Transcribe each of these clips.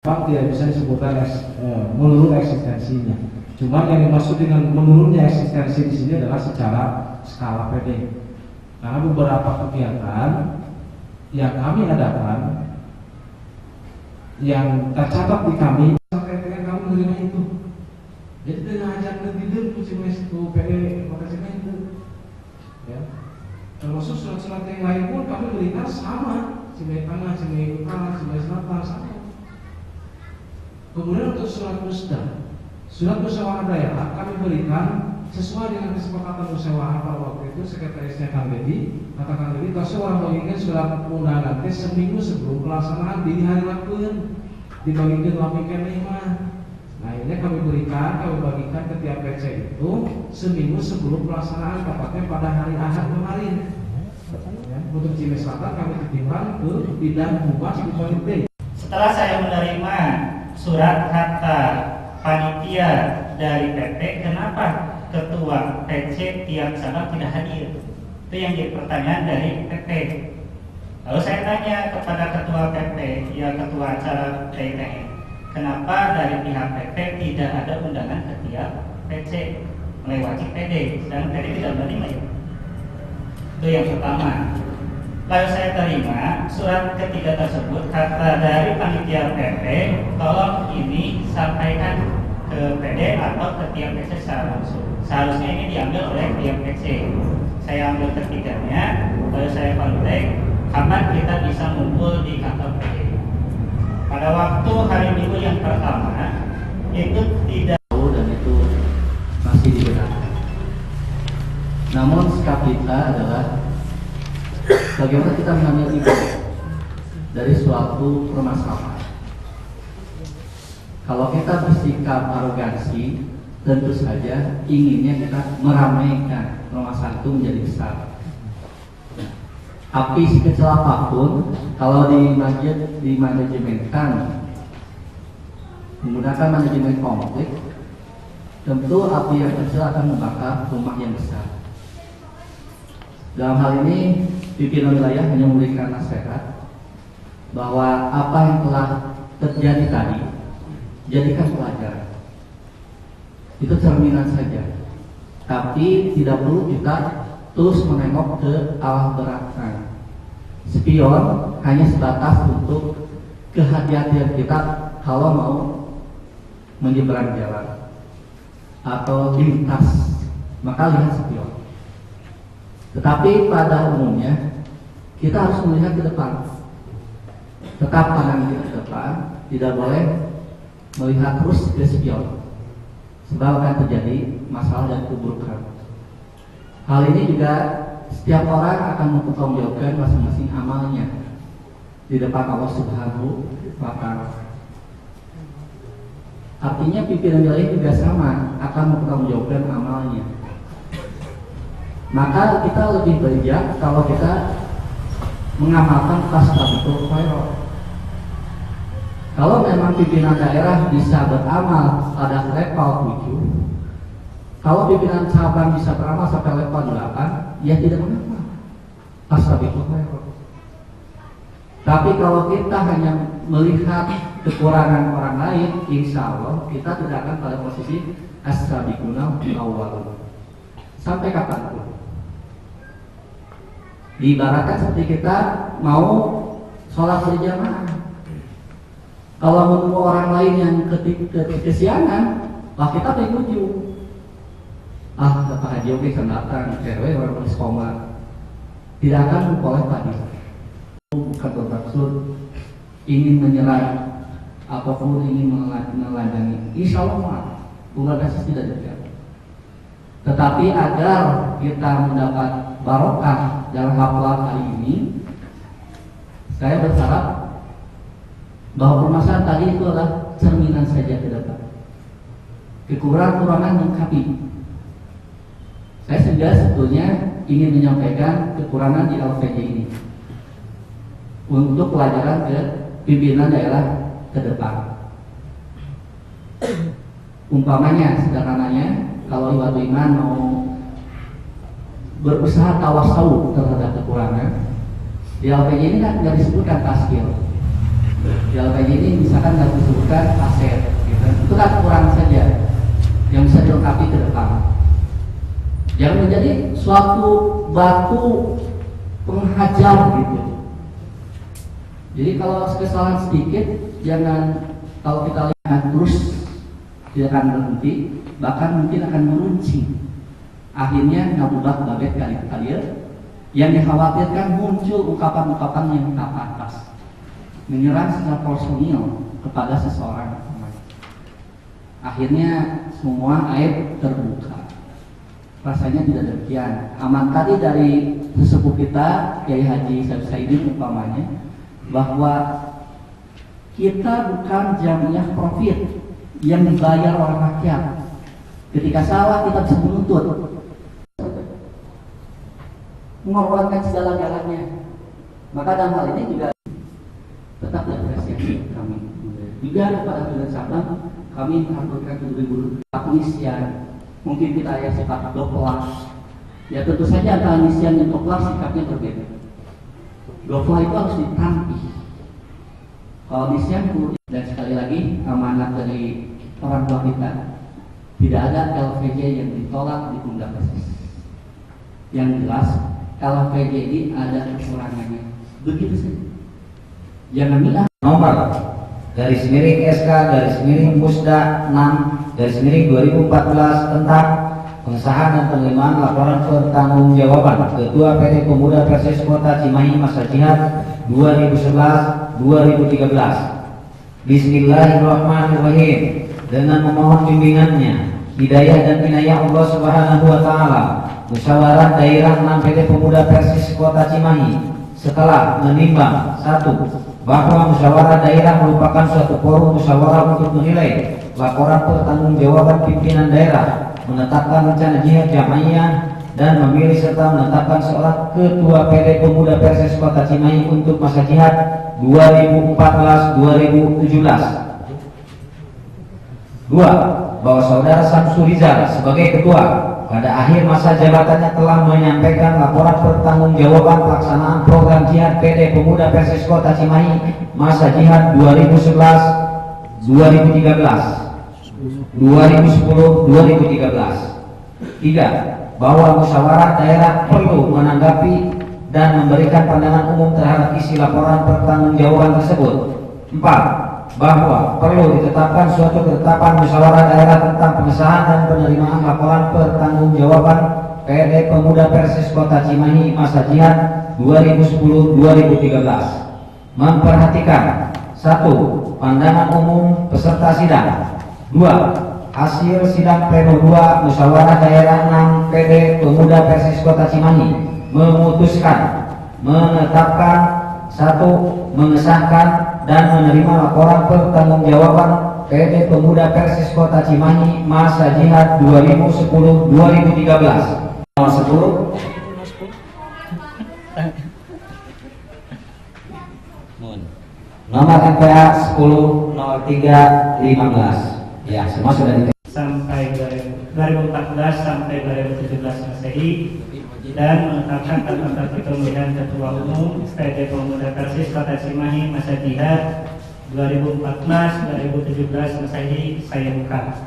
Memang tidak bisa disebutkan menurun eksistensinya. Cuma yang dimaksud dengan menurunnya eksistensi di sini adalah secara skala PD. Karena beberapa kegiatan yang kami adakan yang tercatat di kami sampai dengan kami menerima itu. Jadi dengan ajak ke tidur kucing itu PD makasihnya itu. Ya. Termasuk surat-surat yang lain pun kami berikan sama, Cimahi Tengah, Cimahi Utara, Cimahi Selatan sama. Kemudian untuk surat musyawarah daerah kami berikan sesuai dengan kesepakatan musyawarah pada waktu itu sekretarisnya Kang Dedi, kata Kang Dedi, kalau orang bagikan surat undangan seminggu sebelum pelaksanaan di hari lakuin dibagikan lapikan lima. Nah ini kami bagikan ke tiap PC itu seminggu sebelum pelaksanaan tepatnya pada hari Ahad kemarin. Ya, untuk Cimahi Selatan kami titipkan ke bidang humas di Komite. Setelah saya menerima surat kata panitia dari PP, kenapa ketua PC tiap sabang tidak hadir? Itu yang jadi pertanyaan dari PP. Lalu saya tanya kepada ketua PP, ya ketua acara PTN, kenapa dari pihak PP tidak ada undangan ke tiap PC melewati PD, dan PD tidak menerima ya? Itu yang pertama. Lalu saya terima surat ketiga tersebut, kata dari panitia PP, tolong ini sampaikan ke PD atau ke tiap PC secara langsung. Seharusnya ini diambil oleh tiap PC. Saya ambil ketiganya, lalu saya kontak, kapan kita bisa ngumpul di kantor PD. Pada waktu hari Minggu yang pertama, itu tidak tahu dan itu masih dibenarkan. Namun sikap kita adalah bagaimana kita mengambil ibu dari suatu permasalahan. Kalau kita bersikap arogansi, tentu saja inginnya kita meramaikan permasalahan itu menjadi besar. Api sekecil apapun, kalau dimanajemenkan menggunakan manajemen konflik, tentu api yang kecil akan membakar rumah yang besar. Dalam hal ini, pimpinan wilayah hanya memberikan nasihat bahwa apa yang telah terjadi tadi jadikan pelajaran. Itu cerminan saja. Tapi tidak perlu kita terus menengok ke arah belakang. Spion hanya sebatas untuk kehati-hatian kita kalau mau menyeberang jalan atau lintas, maka lihat spion. Tetapi pada umumnya kita harus melihat ke depan. Tetap pandang ke depan, tidak boleh melihat terus ke spion, sebab akan terjadi masalah dan keburukan. Hal ini juga setiap orang akan mempertanggungjawabkan masing-masing amalnya di depan Allah Subhanahu wa Ta'ala. Artinya pimpinan wilayah juga sama akan mempertanggungjawabkan amalnya. Maka kita lebih bijak kalau kita mengamalkan tasawwuf khairah. Kalau memang pimpinan daerah bisa beramal pada level 7, kalau pimpinan cabang bisa beramal sampai level 8, ya tidak mengapa. Tasawwuf khairah. Tapi kalau kita hanya melihat kekurangan orang lain, insya Allah kita tidak akan pada posisi as-sabiquna al-awwalun. Sampai kapanpun. Diibaratkan seperti kita mau sholat berjamaah. Kalau menunggu orang lain yang kesiangan, lah kita menuju. Kata Haji Oke datang, cewek orang koma. Tidak akan memperoleh tadi. Bukan bermaksud ingin menyerang ataupun ingin menelanjangi. Insya Allah bukan kasus tidak terjadi. Tetapi agar kita mendapat barokah dalam hafalan hari ini, saya berharap bahwa permasalahan tadi itu adalah cerminan saja ke depan. Kekurangan lengkapi. Saya sebetulnya ingin menyampaikan kekurangan di LPJ ini untuk pelajaran ke pimpinan daerah ke depan. Umpamanya, sederhananya, kalau Ibu Iman mau berusaha tawasau terhadap kekurangan, di LPJ ini kan tidak disebutkan taskil. Di LPG ini misalkan nggak disebutkan aset, gitu. Itu kan kurang saja yang bisa dilengkapi ke depan. Jangan menjadi suatu batu penghajar gitu. Jadi kalau kesalahan sedikit, jangan, kalau kita lihat terus tidak akan berhenti, bahkan mungkin akan meruncing. Akhirnya ngabubat babet kali yang dikhawatirkan muncul ungkapan-ungkapan yang tak pantas, menyerang secara personil kepada seseorang. Akhirnya semua aib terbuka. Rasanya tidak demikian. Aman tadi dari sesepuh kita Kiai Haji Saidin umpamanya, bahwa kita bukan jamiah profit yang dibayar oleh rakyat. Ketika salah kita bisa menuntut, mengorbankan segala-galanya. Maka dalam hal ini juga tetap apresiasi kami. Juga pada bulan Sabang kami mengaturkan guru-guru pengisian. Mungkin kita ya sifat doplas. Ya tentu saja antara misian dan doplas sikapnya berbeda. Doplas itu harus ditampih. Kalau misian perlu, dan sekali lagi amanat dari orang tua kita, tidak ada LPG yang ditolak ditunda persis. Yang jelas LPG ini ada kekurangannya. Begitu saja. Jangan milah. Nomor garis miring SK garis miring Musda 6 garis miring 2014 tentang pengesahan dan penerimaan laporan pertanggungjawaban Ketua PT Pemuda Persis Kota Cimahi masa jihad 2011-2013. Bismillahirrahmanirrahim. Dengan memohon bimbingannya, hidayah dan inayah Allah Subhanahu wa taala, musyawarah daerah 6 PT Pemuda Persis Kota Cimahi setelah menimbang 1. bahwa musyawarah daerah merupakan suatu forum musyawarah untuk menilai laporan pertanggungjawaban pimpinan daerah, menetapkan rencana jihad jamaiyah, dan memilih serta menetapkan seorang ketua PD Pemuda Persis Kota Cimahi untuk masa jihad 2014-2017. 2. Bahwa saudara Samsul Rizal sebagai ketua pada akhir masa jabatannya telah menyampaikan laporan pertanggungjawaban pelaksanaan program jihad PD Pemuda Persis Kota Cimahi masa jihad 2011-2013, 2010-2013. 3. Bahwa musyawarah daerah perlu menanggapi dan memberikan pandangan umum terhadap isi laporan pertanggungjawaban tersebut. 4. Bahwa perlu ditetapkan suatu ketetapan musyawarah daerah tentang pengesahan dan penerimaan laporan pertanggungjawaban PD Pemuda Persis Kota Cimahi masa jihad 2010-2013. Memperhatikan 1. Pandangan umum peserta sidang. 2. Hasil sidang pleno 2 musyawarah daerah 6 PD Pemuda Persis Kota Cimahi memutuskan menetapkan 1. Mengesahkan dan menerima laporan pertanggungjawaban PD Pemuda Persis Kota Cimahi masa jihad 2010-2013. Nomor 10. Nomor MPA 100315. Ya, semua sudah di sampai 2014 sampai 2017 Masehi, dan menetapkan tentang pemilihan Ketua Umum PD Pemuda Persis Kota Cimahi masa jihad 2014-2017 Masehi. Saya buka.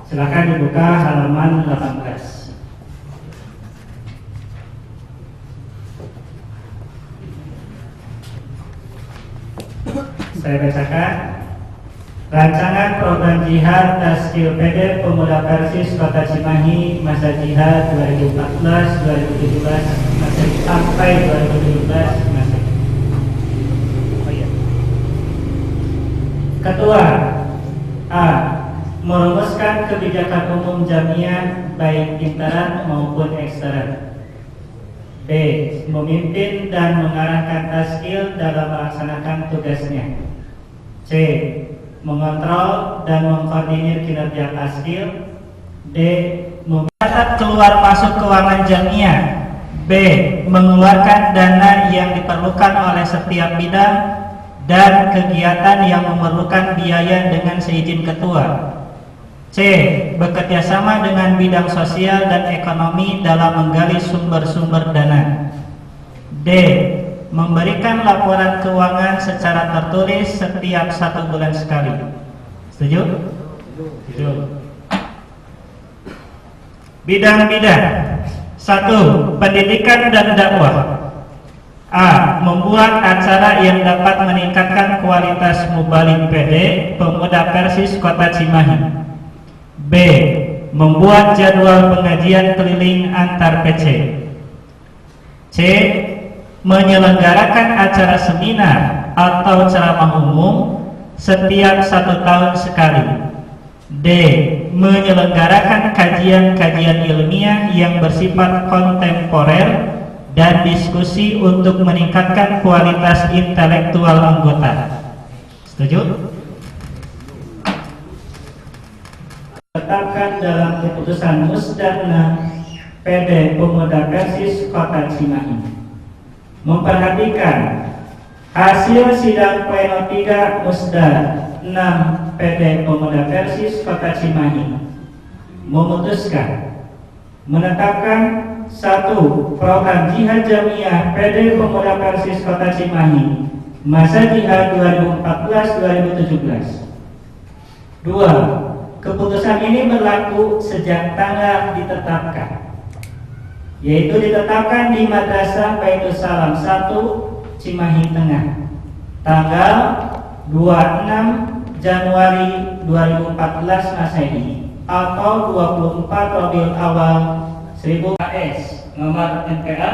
Silakan dibuka halaman 18. Saya bacakan. Rancangan program jihad Taskil PD Pemuda Persis Kota Cimahi masa jihad 2014-2017 sampai 2017 Masehi. Oh iya. Ketua A. Merumuskan kebijakan umum jamiah baik intern maupun ekstern. B. Memimpin dan mengarahkan Taskil dalam melaksanakan tugasnya. C. Mengontrol dan mengkoordinir kinerja Taskil. D. Mencatat keluar masuk keuangan jamiah. B. Mengeluarkan dana yang diperlukan oleh setiap bidang dan kegiatan yang memerlukan biaya dengan seizin ketua. C. Bekerjasama dengan bidang sosial dan ekonomi dalam menggali sumber-sumber dana. D. memberikan laporan keuangan secara tertulis setiap 1 bulan sekali. Setuju? Setuju. Bidang-bidang 1. Pendidikan dan dakwah. A. Membuat acara yang dapat meningkatkan kualitas Mubalik PD Pemuda Persis Kota Cimahi. B. Membuat jadwal pengajian keliling antar PC. C. Menyelenggarakan acara seminar atau ceramah umum setiap 1 tahun sekali. D. Menyelenggarakan kajian-kajian ilmiah yang bersifat kontemporer dan diskusi untuk meningkatkan kualitas intelektual anggota. Setuju? Tetapkan dalam keputusan Musdana PD Pemuda Persis Kota Cimahi. Memperhatikan hasil sidang pleno 3 Musda 6 PD Pemuda Persis Kota Cimahi memutuskan menetapkan 1. Program Jihad Jamiah PD Pemuda Persis Kota Cimahi masa jihad 2014-2017. 2. Keputusan ini berlaku sejak tanggal ditetapkan, yaitu ditetapkan di Madrasah Baitul Salam 1 Cimahi Tengah tanggal 26 Januari 2014 Masehi atau 24 Rabiul Awal 1000 AS nomor MPA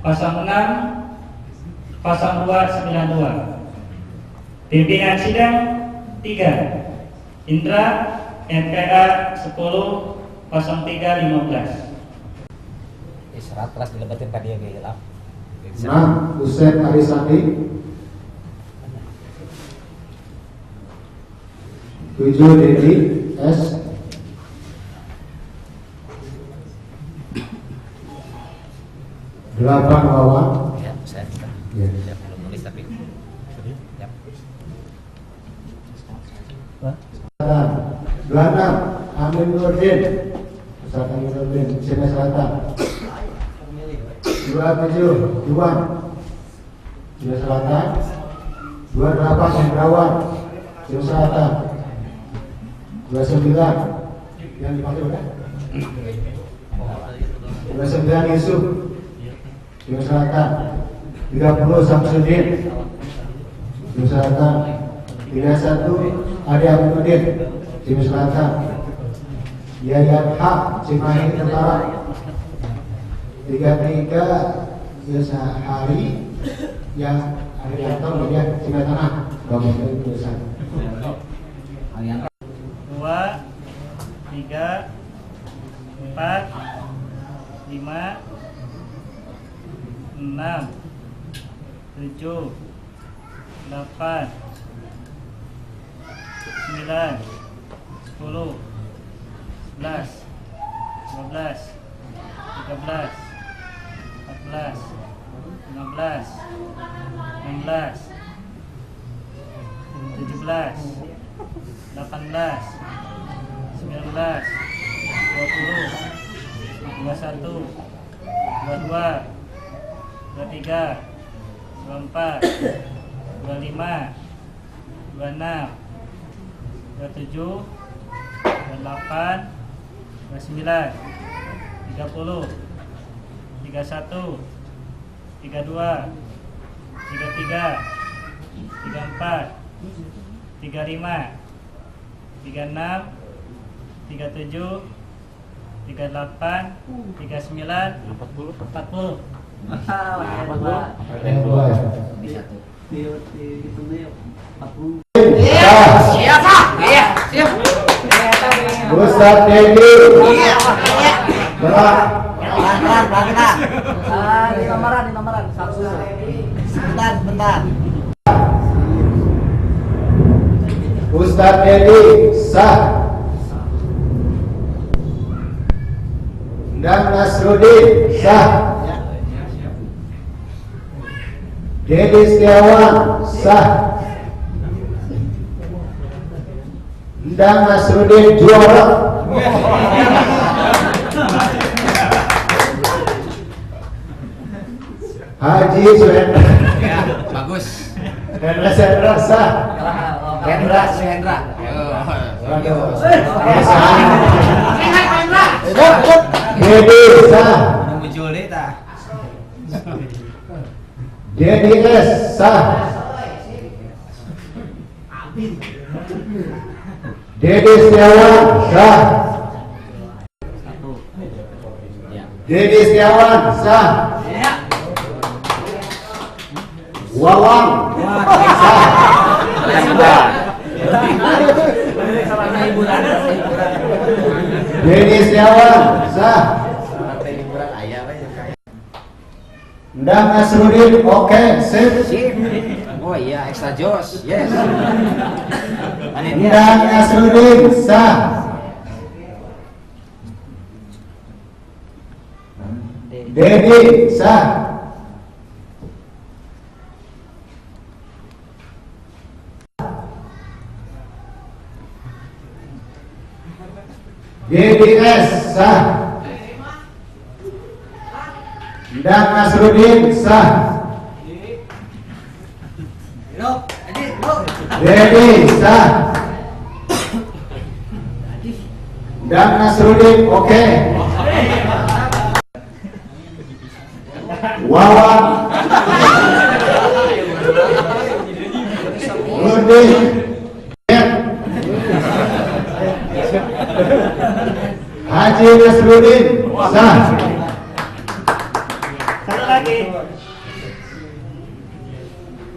06-0292. Pimpinan sidang 3 Indra MPA 10-03-15. Isyarat kelas dilebatin ka dia ge hilap. 6. Usep Arisandi. 7. Dedi S. 8. Wawan. Ya, saya Ya. belum nulis tapi. Ya. 26. Amin Nurdin. Pusat Amin Nurdin, Cimahi Selatan. 27. Iwan, Cimahi Selatan. 28. Hendrawan, Cimahi Selatan. 29. Yang dipakai bukan? 29 Yusuf, Cimahi Selatan. 30 Samsudin, Cimahi Selatan. 31 Ade Aminuddin, Cimahi Selatan. Yayan Hak, Cimahi Utara. 33 Yasa Hari yang ada di kantor bagian Cimahi Tengah. Bagus dari tulisan. 2, 3, 4, 5, 6, 7, 8, 9, 10, 11, 12, 13, 14, 15, 16, 17, 18, 19, 20, 21, 22, 23, 24, 25, 26, 27, 28, 29, 30, 31, 32, 33, 34, 35, 36, 37, 38, 39, 40. Yang dua ya. Di satu. Ustaz Dedi. Berat. Di nomoran. Satu. Bentar. Ustaz Dedi sah. Dan Nasruddin sah. Dedi Setiawan sah. Dan Nasruddin juara. Haji Suhendra. Ya, bagus. Hendra Suhendra sah. Hendra, Hendra. Dedi sah. Muncul deh tah. Dedi S sah. Dedi Setiawan sah. Dedi Setiawan sah. Wawang sah. Dedi Setiawan sah. Ndang Asrudin oke sip. Oh iya, extra jos. Yes. Ndang Asrudin sah. Dedi sah. DDS sah. Ndang Asrudin sah. Dedi sah. Ndang Asrudin oke. Wawan Nurdin Haji Nasruddin sah. Satu lagi.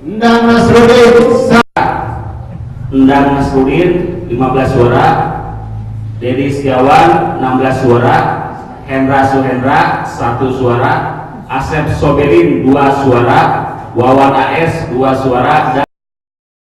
Ndang Nasruddin sah. Ndang Nasruddin 15 suara, Dedi Setiawan 16 suara, Hendra Suhendra 1 suara, Asep Soberin 2 suara, Wawan AS 2 suara, dan